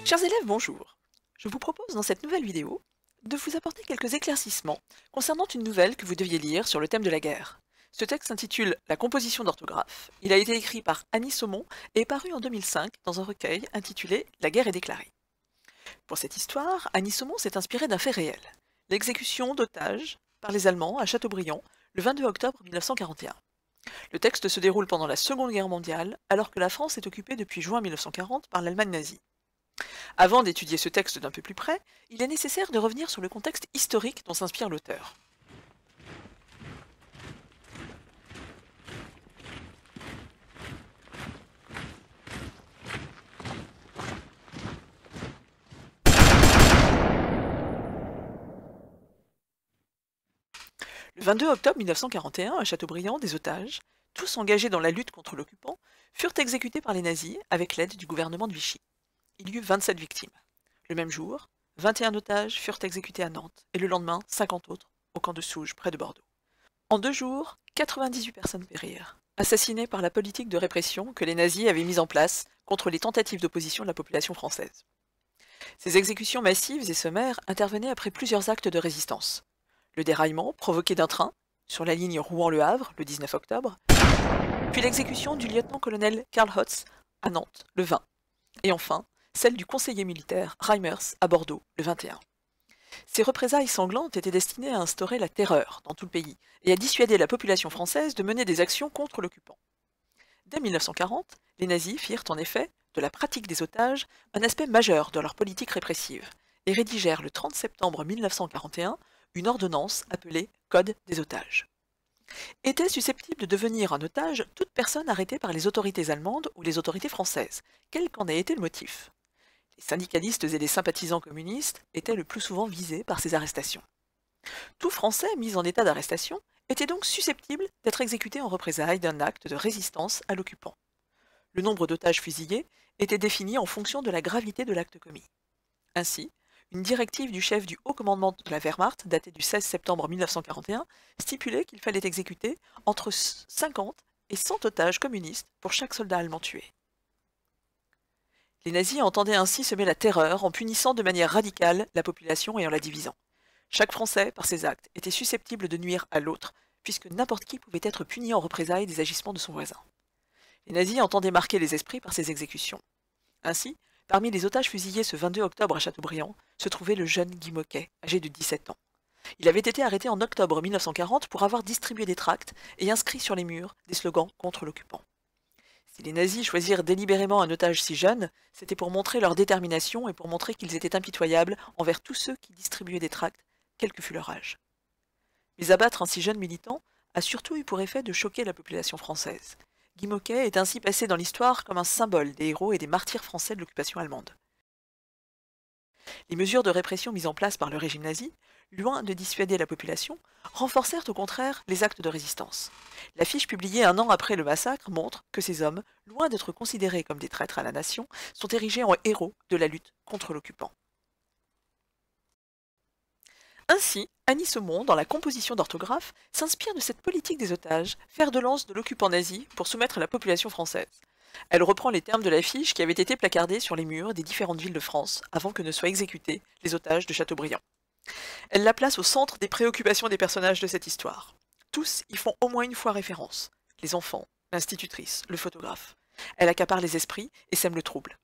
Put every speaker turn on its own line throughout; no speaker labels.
Chers élèves, bonjour. Je vous propose dans cette nouvelle vidéo de vous apporter quelques éclaircissements concernant une nouvelle que vous deviez lire sur le thème de la guerre. Ce texte s'intitule « La composition d'orthographe ». Il a été écrit par Annie Saumon et est paru en 2005 dans un recueil intitulé « La guerre est déclarée ». Pour cette histoire, Annie Saumon s'est inspirée d'un fait réel, l'exécution d'otages par les Allemands à Châteaubriand le 22 octobre 1941. Le texte se déroule pendant la Seconde Guerre mondiale, alors que la France est occupée depuis juin 1940 par l'Allemagne nazie. Avant d'étudier ce texte d'un peu plus près, il est nécessaire de revenir sur le contexte historique dont s'inspire l'auteur. Le 22 octobre 1941, à Châteaubriand, des otages, tous engagés dans la lutte contre l'occupant, furent exécutés par les nazis avec l'aide du gouvernement de Vichy. Il y eut 27 victimes. Le même jour, 21 otages furent exécutés à Nantes, et le lendemain, 50 autres, au camp de Souges, près de Bordeaux. En 2 jours, 98 personnes périrent, assassinées par la politique de répression que les nazis avaient mise en place contre les tentatives d'opposition de la population française. Ces exécutions massives et sommaires intervenaient après plusieurs actes de résistance. Le déraillement provoqué d'un train sur la ligne Rouen-Le Havre, le 19 octobre, puis l'exécution du lieutenant-colonel Karl Hotz à Nantes, le 20, et enfin, celle du conseiller militaire Reimers à Bordeaux, le 21. Ces représailles sanglantes étaient destinées à instaurer la terreur dans tout le pays et à dissuader la population française de mener des actions contre l'occupant. Dès 1940, les nazis firent en effet de la pratique des otages un aspect majeur de leur politique répressive et rédigèrent le 30 septembre 1941 une ordonnance appelée Code des otages. Était susceptible de devenir un otage toute personne arrêtée par les autorités allemandes ou les autorités françaises, quel qu'en ait été le motif. Les syndicalistes et les sympathisants communistes étaient le plus souvent visés par ces arrestations. Tout Français mis en état d'arrestation était donc susceptible d'être exécuté en représailles d'un acte de résistance à l'occupant. Le nombre d'otages fusillés était défini en fonction de la gravité de l'acte commis. Ainsi, une directive du chef du haut commandement de la Wehrmacht, datée du 16 septembre 1941, stipulait qu'il fallait exécuter entre 50 et 100 otages communistes pour chaque soldat allemand tué. Les nazis entendaient ainsi semer la terreur en punissant de manière radicale la population et en la divisant. Chaque Français, par ses actes, était susceptible de nuire à l'autre, puisque n'importe qui pouvait être puni en représailles des agissements de son voisin. Les nazis entendaient marquer les esprits par ces exécutions. Ainsi, parmi les otages fusillés ce 22 octobre à Châteaubriand, se trouvait le jeune Guy Moquet, âgé de 17 ans. Il avait été arrêté en octobre 1940 pour avoir distribué des tracts et inscrit sur les murs des slogans contre l'occupant. Si les nazis choisirent délibérément un otage si jeune, c'était pour montrer leur détermination et pour montrer qu'ils étaient impitoyables envers tous ceux qui distribuaient des tracts, quel que fût leur âge. Mais abattre un si jeune militant a surtout eu pour effet de choquer la population française. Guy Moquet est ainsi passé dans l'histoire comme un symbole des héros et des martyrs français de l'occupation allemande. Les mesures de répression mises en place par le régime nazi, loin de dissuader la population, renforcèrent au contraire les actes de résistance. L'affiche publiée un an après le massacre montre que ces hommes, loin d'être considérés comme des traîtres à la nation, sont érigés en héros de la lutte contre l'occupant. Ainsi, Annie Saumon, dans la composition d'orthographe, s'inspire de cette politique des otages, fer de lance de l'occupant nazi pour soumettre la population française. Elle reprend les termes de l'affiche qui avait été placardée sur les murs des différentes villes de France avant que ne soient exécutés les otages de Châteaubriand. Elle la place au centre des préoccupations des personnages de cette histoire. Tous y font au moins une fois référence. Les enfants, l'institutrice, le photographe. Elle accapare les esprits et sème le trouble.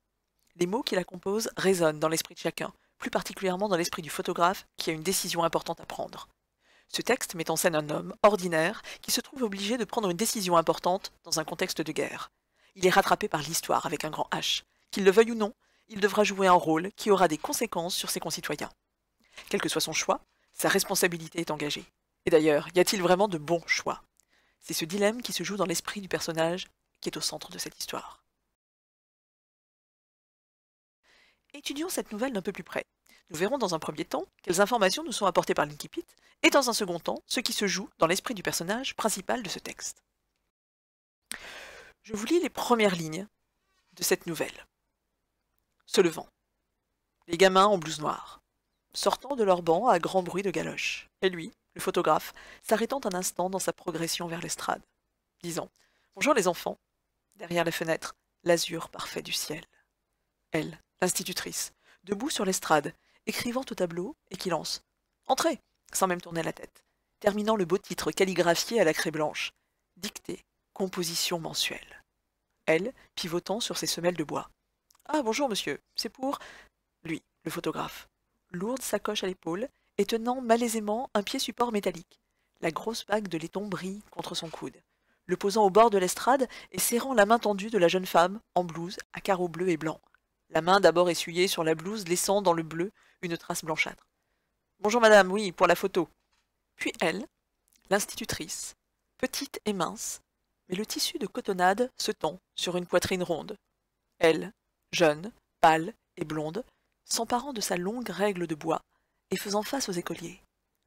Les mots qui la composent résonnent dans l'esprit de chacun, plus particulièrement dans l'esprit du photographe qui a une décision importante à prendre. Ce texte met en scène un homme ordinaire qui se trouve obligé de prendre une décision importante dans un contexte de guerre. Il est rattrapé par l'histoire avec un grand H. Qu'il le veuille ou non, il devra jouer un rôle qui aura des conséquences sur ses concitoyens. Quel que soit son choix, sa responsabilité est engagée. Et d'ailleurs, y a-t-il vraiment de bons choix? C'est ce dilemme qui se joue dans l'esprit du personnage qui est au centre de cette histoire. Étudions cette nouvelle d'un peu plus près. Nous verrons dans un premier temps quelles informations nous sont apportées par l'incipit, et dans un second temps, ce qui se joue dans l'esprit du personnage principal de ce texte. Je vous lis les premières lignes de cette nouvelle. Se levant. Les gamins en blouse noire, sortant de leur banc à grand bruit de galoches, et lui, le photographe, s'arrêtant un instant dans sa progression vers l'estrade, disant « Bonjour les enfants », derrière la fenêtre, l'azur parfait du ciel. Elle, L'institutrice, debout sur l'estrade, écrivant au tableau et qui lance « Entrez !» sans même tourner la tête, terminant le beau titre calligraphié à la craie blanche. Dictée, composition mensuelle. Elle, pivotant sur ses semelles de bois. « Ah, bonjour, monsieur, c'est pour… » Lui, le photographe. Lourde sacoche à l'épaule et tenant malaisément un pied support métallique. La grosse bague de laiton brille contre son coude, le posant au bord de l'estrade et serrant la main tendue de la jeune femme en blouse à carreaux bleus et blancs. La main d'abord essuyée sur la blouse, laissant dans le bleu une trace blanchâtre. « Bonjour madame, oui, pour la photo. » Puis elle, l'institutrice, petite et mince, mais le tissu de cotonnade se tend sur une poitrine ronde. Elle, jeune, pâle et blonde, s'emparant de sa longue règle de bois et faisant face aux écoliers.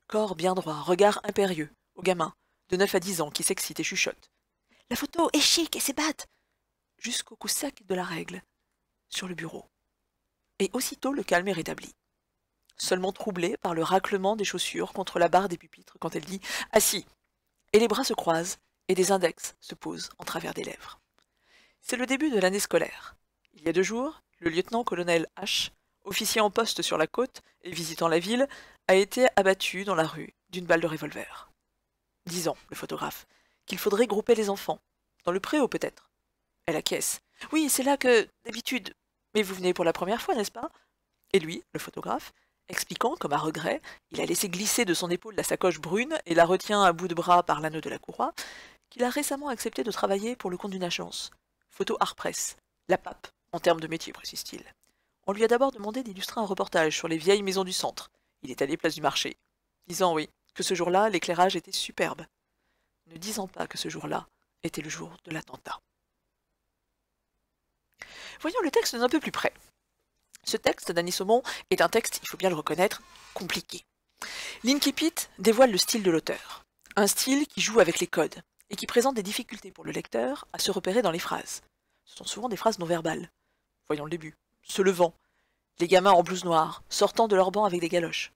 Corps bien droit, regard impérieux, aux gamins, de 9 à 10 ans qui s'excitent et chuchotent. « La photo est chic et s'ébattent !» Jusqu'au coup sec de la règle, sur le bureau. Et aussitôt le calme est rétabli. Seulement troublé par le raclement des chaussures contre la barre des pupitres quand elle dit « Assis !» Et les bras se croisent et des index se posent en travers des lèvres. C'est le début de l'année scolaire. Il y a 2 jours, le lieutenant-colonel H, officier en poste sur la côte et visitant la ville, a été abattu dans la rue d'une balle de revolver. Disant, le photographe, qu'il faudrait grouper les enfants, dans le préau peut-être. Elle acquiesce. « Oui, c'est là que, d'habitude… Mais vous venez pour la première fois, n'est-ce pas ?» Et lui, le photographe, expliquant, comme à regret, il a laissé glisser de son épaule la sacoche brune et la retient à bout de bras par l'anneau de la courroie, qu'il a récemment accepté de travailler pour le compte d'une agence. Photo Art Press, la pape, en termes de métier, précise-t-il. On lui a d'abord demandé d'illustrer un reportage sur les vieilles maisons du centre. Il est allé place du marché, disant oui, que ce jour-là, l'éclairage était superbe, ne disant pas que ce jour-là était le jour de l'attentat. Voyons le texte d'un peu plus près. Ce texte d'Annie Saumon est un texte, il faut bien le reconnaître, compliqué. L'Incipit dévoile le style de l'auteur, un style qui joue avec les codes et qui présente des difficultés pour le lecteur à se repérer dans les phrases. Ce sont souvent des phrases non verbales. Voyons le début. Se levant, les gamins en blouse noire, sortant de leur banc avec des galoches.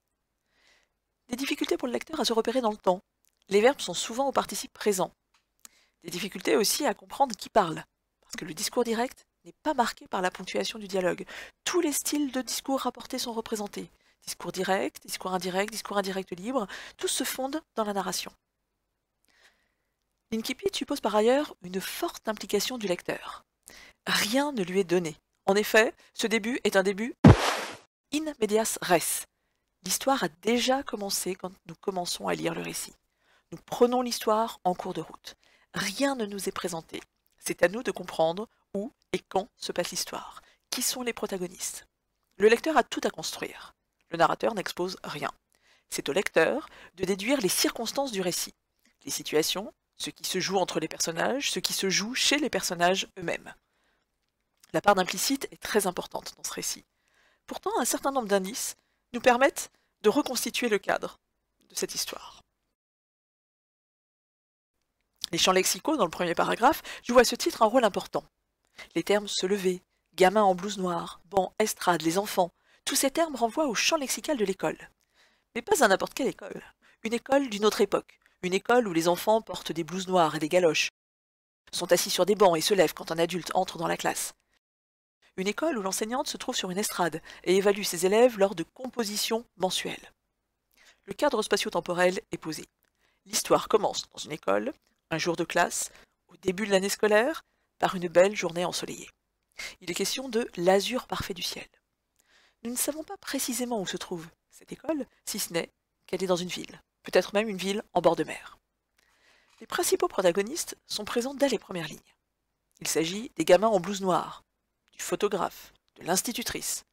Des difficultés pour le lecteur à se repérer dans le temps. Les verbes sont souvent au participe présent. Des difficultés aussi à comprendre qui parle, parce que le discours direct n'est pas marqué par la ponctuation du dialogue. Tous les styles de discours rapportés sont représentés. Discours direct, discours indirect libre, tous se fondent dans la narration. L'Incipit suppose par ailleurs une forte implication du lecteur. Rien ne lui est donné. En effet, ce début est un début in medias res. L'histoire a déjà commencé quand nous commençons à lire le récit. Nous prenons l'histoire en cours de route. Rien ne nous est présenté. C'est à nous de comprendre où et quand se passe l'histoire. Qui sont les protagonistes? Le lecteur a tout à construire. Le narrateur n'expose rien. C'est au lecteur de déduire les circonstances du récit, les situations, ce qui se joue entre les personnages, ce qui se joue chez les personnages eux-mêmes. La part d'implicite est très importante dans ce récit. Pourtant, un certain nombre d'indices nous permettent de reconstituer le cadre de cette histoire. Les champs lexicaux, dans le premier paragraphe, jouent à ce titre un rôle important. Les termes se lever, gamin en blouse noire, banc, estrade, les enfants, tous ces termes renvoient au champ lexical de l'école. Mais pas à n'importe quelle école. Une école d'une autre époque. Une école où les enfants portent des blouses noires et des galoches, sont assis sur des bancs et se lèvent quand un adulte entre dans la classe. Une école où l'enseignante se trouve sur une estrade et évalue ses élèves lors de compositions mensuelles. Le cadre spatio-temporel est posé. L'histoire commence dans une école, un jour de classe, au début de l'année scolaire, par une belle journée ensoleillée. Il est question de l'azur parfait du ciel. Nous ne savons pas précisément où se trouve cette école, si ce n'est qu'elle est dans une ville, peut-être même une ville en bord de mer. Les principaux protagonistes sont présents dès les premières lignes. Il s'agit des gamins en blouse noire, du photographe, de l'institutrice,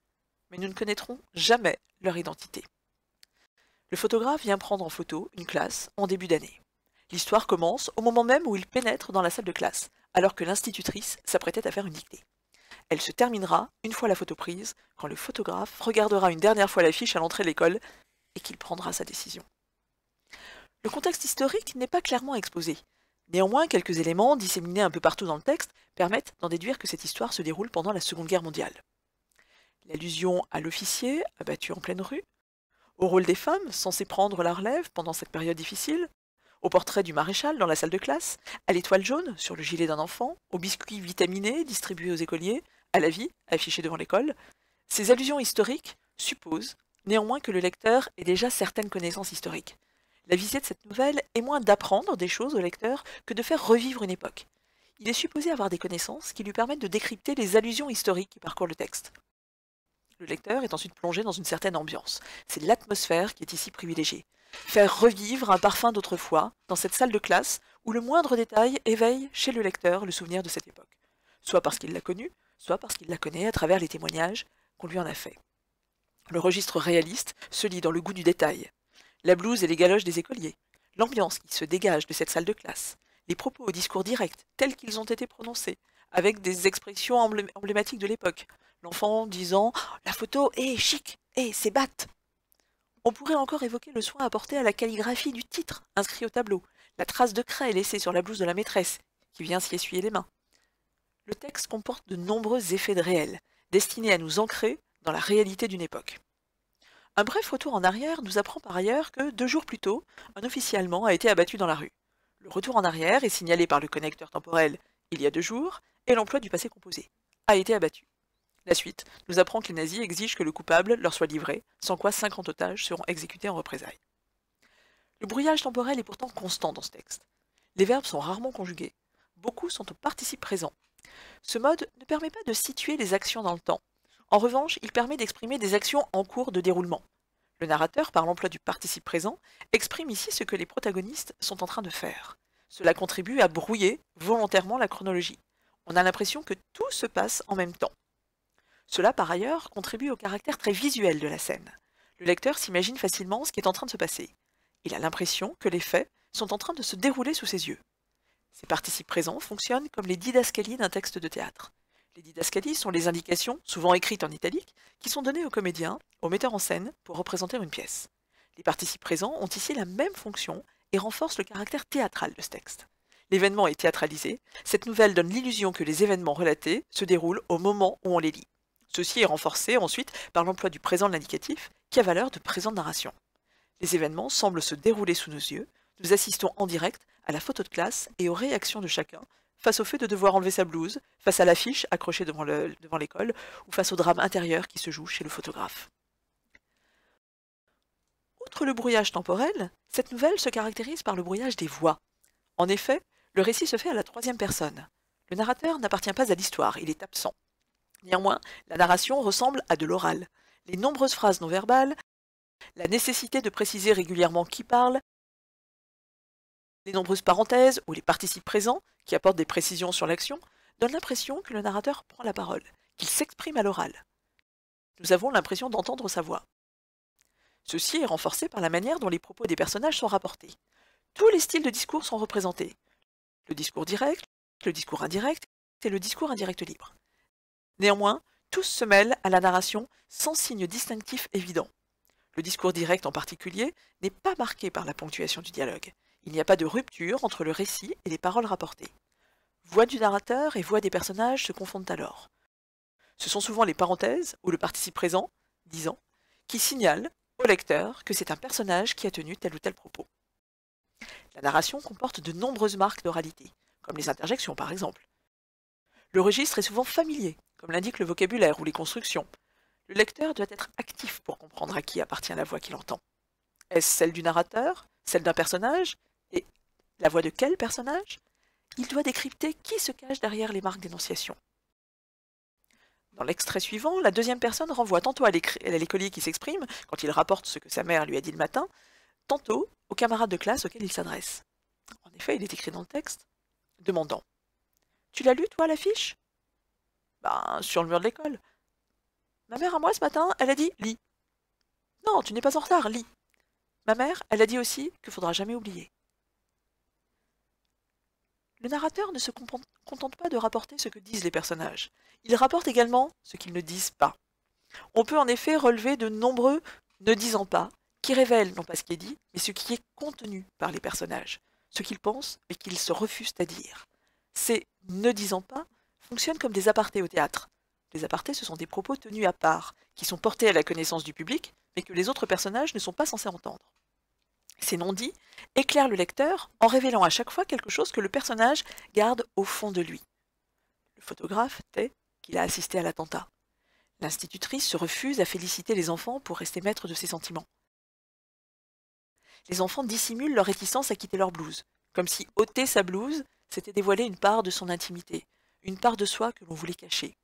mais nous ne connaîtrons jamais leur identité. Le photographe vient prendre en photo une classe en début d'année. L'histoire commence au moment même où il pénètre dans la salle de classe, alors que l'institutrice s'apprêtait à faire une dictée. Elle se terminera, une fois la photo prise, quand le photographe regardera une dernière fois l'affiche à l'entrée de l'école et qu'il prendra sa décision. Le contexte historique n'est pas clairement exposé. Néanmoins, quelques éléments, disséminés un peu partout dans le texte, permettent d'en déduire que cette histoire se déroule pendant la Seconde Guerre mondiale. L'allusion à l'officier, abattu en pleine rue, au rôle des femmes, censées prendre la relève pendant cette période difficile, au portrait du maréchal dans la salle de classe, à l'étoile jaune sur le gilet d'un enfant, aux biscuits vitaminés distribués aux écoliers, à la vie affichée devant l'école, Ces allusions historiques supposent néanmoins que le lecteur ait déjà certaines connaissances historiques. La visée de cette nouvelle est moins d'apprendre des choses au lecteur que de faire revivre une époque. Il est supposé avoir des connaissances qui lui permettent de décrypter les allusions historiques qui parcourent le texte. Le lecteur est ensuite plongé dans une certaine ambiance. C'est l'atmosphère qui est ici privilégiée. Faire revivre un parfum d'autrefois dans cette salle de classe où le moindre détail éveille chez le lecteur le souvenir de cette époque. Soit parce qu'il l'a connue, soit parce qu'il la connaît à travers les témoignages qu'on lui en a fait. Le registre réaliste se lit dans le goût du détail. La blouse et les galoches des écoliers, l'ambiance qui se dégage de cette salle de classe, les propos au discours direct tels qu'ils ont été prononcés, avec des expressions emblématiques de l'époque. L'enfant disant « La photo est chic, c'est batte ». On pourrait encore évoquer le soin apporté à la calligraphie du titre inscrit au tableau, la trace de craie laissée sur la blouse de la maîtresse, qui vient s'y essuyer les mains. Le texte comporte de nombreux effets de réel, destinés à nous ancrer dans la réalité d'une époque. Un bref retour en arrière nous apprend par ailleurs que 2 jours plus tôt, un officier allemand a été abattu dans la rue. Le retour en arrière est signalé par le connecteur temporel il y a 2 jours, et l'emploi du passé composé a été abattu. La suite nous apprend que les nazis exigent que le coupable leur soit livré, sans quoi 50 otages seront exécutés en représailles. Le brouillage temporel est pourtant constant dans ce texte. Les verbes sont rarement conjugués. Beaucoup sont au participe présent. Ce mode ne permet pas de situer les actions dans le temps. En revanche, il permet d'exprimer des actions en cours de déroulement. Le narrateur, par l'emploi du participe présent, exprime ici ce que les protagonistes sont en train de faire. Cela contribue à brouiller volontairement la chronologie. On a l'impression que tout se passe en même temps. Cela, par ailleurs, contribue au caractère très visuel de la scène. Le lecteur s'imagine facilement ce qui est en train de se passer. Il a l'impression que les faits sont en train de se dérouler sous ses yeux. Ces participes présents fonctionnent comme les didascalies d'un texte de théâtre. Les didascalies sont les indications, souvent écrites en italique, qui sont données aux comédiens, aux metteurs en scène, pour représenter une pièce. Les participes présents ont ici la même fonction et renforcent le caractère théâtral de ce texte. L'événement est théâtralisé, cette nouvelle donne l'illusion que les événements relatés se déroulent au moment où on les lit. Ceci est renforcé ensuite par l'emploi du présent de l'indicatif, qui a valeur de présent de narration. Les événements semblent se dérouler sous nos yeux, nous assistons en direct à la photo de classe et aux réactions de chacun face au fait de devoir enlever sa blouse, face à l'affiche accrochée devant l'école, ou face au drame intérieur qui se joue chez le photographe. Outre le brouillage temporel, cette nouvelle se caractérise par le brouillage des voix. En effet, le récit se fait à la 3e personne. Le narrateur n'appartient pas à l'histoire, il est absent. Néanmoins, la narration ressemble à de l'oral. Les nombreuses phrases non verbales, la nécessité de préciser régulièrement qui parle, les nombreuses parenthèses ou les participes présents, qui apportent des précisions sur l'action, donnent l'impression que le narrateur prend la parole, qu'il s'exprime à l'oral. Nous avons l'impression d'entendre sa voix. Ceci est renforcé par la manière dont les propos des personnages sont rapportés. Tous les styles de discours sont représentés. Le discours direct, le discours indirect et le discours indirect libre. Néanmoins, tous se mêlent à la narration sans signe distinctif évident. Le discours direct en particulier n'est pas marqué par la ponctuation du dialogue. Il n'y a pas de rupture entre le récit et les paroles rapportées. Voix du narrateur et voix des personnages se confondent alors. Ce sont souvent les parenthèses ou le participe présent, disant, qui signalent au lecteur que c'est un personnage qui a tenu tel ou tel propos. La narration comporte de nombreuses marques d'oralité, comme les interjections par exemple. Le registre est souvent familier, comme l'indique le vocabulaire ou les constructions. Le lecteur doit être actif pour comprendre à qui appartient la voix qu'il entend. Est-ce celle du narrateur, celle d'un personnage? Et la voix de quel personnage? Il doit décrypter qui se cache derrière les marques d'énonciation. Dans l'extrait suivant, la 2e personne renvoie tantôt à l'écolier qui s'exprime, quand il rapporte ce que sa mère lui a dit le matin, tantôt au camarade de classe auquel il s'adresse. En effet, il est écrit dans le texte, demandant « Tu l'as lu, toi, l'affiche ?»« Ben, sur le mur de l'école. »« Ma mère à moi, ce matin, elle a dit « lis ». »« Non, tu n'es pas en retard, lis. » Ma mère, elle a dit aussi que faudra jamais oublier. Le narrateur ne se contente pas de rapporter ce que disent les personnages. Il rapporte également ce qu'ils ne disent pas. On peut en effet relever de nombreux « ne disant pas » qui révèlent non pas ce qui est dit, mais ce qui est contenu par les personnages, ce qu'ils pensent mais qu'ils se refusent à dire. Ces « ne disant pas » fonctionnent comme des apartés au théâtre. Les apartés, ce sont des propos tenus à part, qui sont portés à la connaissance du public, mais que les autres personnages ne sont pas censés entendre. Ces non-dits éclairent le lecteur en révélant à chaque fois quelque chose que le personnage garde au fond de lui. Le photographe tait qu'il a assisté à l'attentat. L'institutrice se refuse à féliciter les enfants pour rester maître de ses sentiments. Les enfants dissimulent leur réticence à quitter leur blouse, comme si ôter sa blouse, c'était dévoiler une part de son intimité, une part de soi que l'on voulait cacher.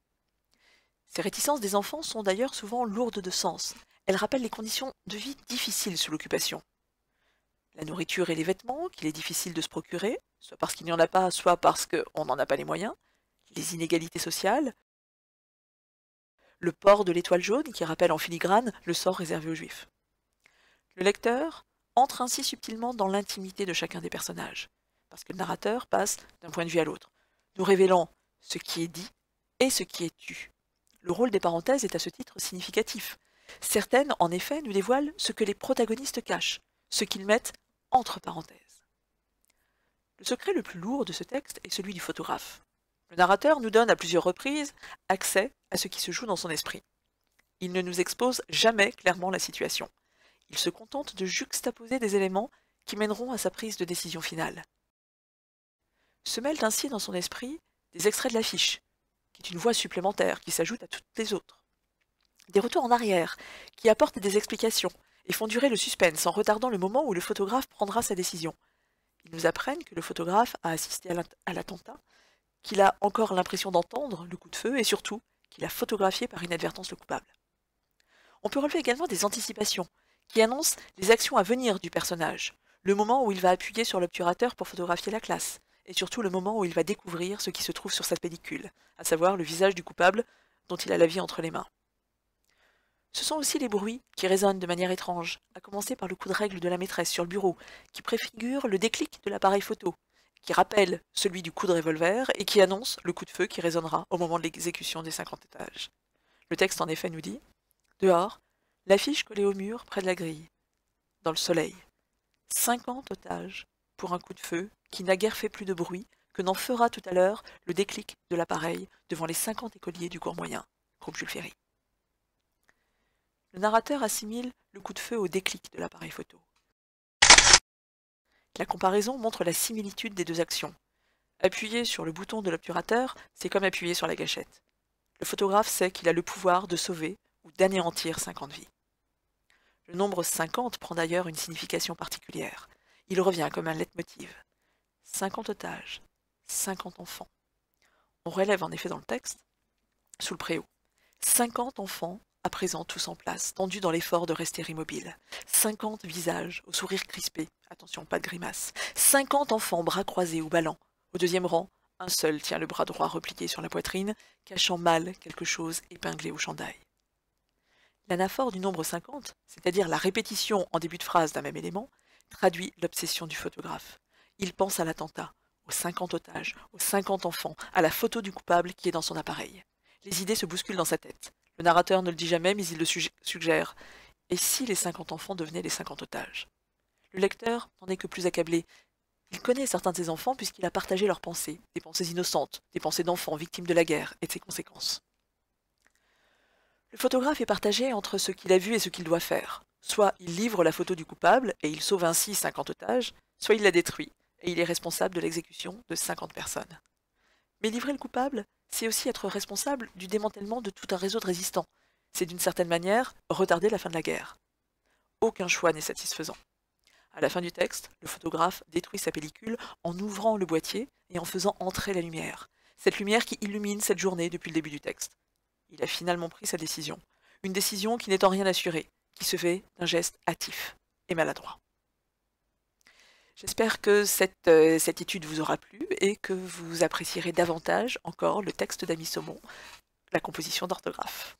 Ces réticences des enfants sont d'ailleurs souvent lourdes de sens. Elles rappellent les conditions de vie difficiles sous l'occupation. La nourriture et les vêtements, qu'il est difficile de se procurer, soit parce qu'il n'y en a pas, soit parce qu'on n'en a pas les moyens, les inégalités sociales, le port de l'étoile jaune qui rappelle en filigrane le sort réservé aux Juifs. Le lecteur entre ainsi subtilement dans l'intimité de chacun des personnages, parce que le narrateur passe d'un point de vue à l'autre, nous révélant ce qui est dit et ce qui est tu. Le rôle des parenthèses est à ce titre significatif. Certaines, en effet, nous dévoilent ce que les protagonistes cachent, ce qu'ils mettent entre parenthèses. Le secret le plus lourd de ce texte est celui du photographe. Le narrateur nous donne à plusieurs reprises accès à ce qui se joue dans son esprit. Il ne nous expose jamais clairement la situation. Il se contente de juxtaposer des éléments qui mèneront à sa prise de décision finale. Se mêlent ainsi dans son esprit des extraits de l'affiche, qui est une voix supplémentaire qui s'ajoute à toutes les autres. Des retours en arrière, qui apportent des explications et font durer le suspense en retardant le moment où le photographe prendra sa décision. Ils nous apprennent que le photographe a assisté à l'attentat, qu'il a encore l'impression d'entendre le coup de feu et surtout qu'il a photographié par inadvertance le coupable. On peut relever également des anticipations qui annoncent les actions à venir du personnage, le moment où il va appuyer sur l'obturateur pour photographier la classe, et surtout le moment où il va découvrir ce qui se trouve sur sa pellicule, à savoir le visage du coupable dont il a la vie entre les mains. Ce sont aussi les bruits qui résonnent de manière étrange, à commencer par le coup de règle de la maîtresse sur le bureau, qui préfigure le déclic de l'appareil photo, qui rappelle celui du coup de revolver et qui annonce le coup de feu qui résonnera au moment de l'exécution des 50 étages. Le texte en effet nous dit « Dehors, l'affiche collée au mur près de la grille, dans le soleil. 50 otages pour un coup de feu qui n'a guère fait plus de bruit que n'en fera tout à l'heure le déclic de l'appareil devant les 50 écoliers du cours moyen, groupe Jules Ferry. » Le narrateur assimile le coup de feu au déclic de l'appareil photo. La comparaison montre la similitude des deux actions. Appuyer sur le bouton de l'obturateur, c'est comme appuyer sur la gâchette. Le photographe sait qu'il a le pouvoir de sauver ou d'anéantir 50 vies. Le nombre 50 prend d'ailleurs une signification particulière. Il revient comme un leitmotiv. 50 otages, 50 enfants. On relève en effet dans le texte, sous le préau, 50 enfants à présent tous en place, tendus dans l'effort de rester immobiles. 50 visages, au sourire crispé, attention, pas de grimace. 50 enfants, bras croisés ou ballants. Au deuxième rang, un seul tient le bras droit replié sur la poitrine, cachant mal quelque chose épinglé au chandail. L'anaphore du nombre 50, c'est-à-dire la répétition en début de phrase d'un même élément, traduit l'obsession du photographe. Il pense à l'attentat, aux 50 otages, aux 50 enfants, à la photo du coupable qui est dans son appareil. Les idées se bousculent dans sa tête. Le narrateur ne le dit jamais, mais il le suggère. Et si les 50 enfants devenaient les 50 otages? Le lecteur n'en est que plus accablé. Il connaît certains de ses enfants puisqu'il a partagé leurs pensées, des pensées innocentes, des pensées d'enfants victimes de la guerre et de ses conséquences. Le photographe est partagé entre ce qu'il a vu et ce qu'il doit faire. Soit il livre la photo du coupable et il sauve ainsi 50 otages, soit il la détruit et il est responsable de l'exécution de 50 personnes. Mais livrer le coupable, c'est aussi être responsable du démantèlement de tout un réseau de résistants. C'est d'une certaine manière retarder la fin de la guerre. Aucun choix n'est satisfaisant. À la fin du texte, le photographe détruit sa pellicule en ouvrant le boîtier et en faisant entrer la lumière. Cette lumière qui illumine cette journée depuis le début du texte. Il a finalement pris sa décision. Une décision qui n'est en rien assurée, qui se fait d'un geste hâtif et maladroit. J'espère que cette étude vous aura plu et que vous apprécierez davantage encore le texte d'Amy Saumon, la composition d'orthographe.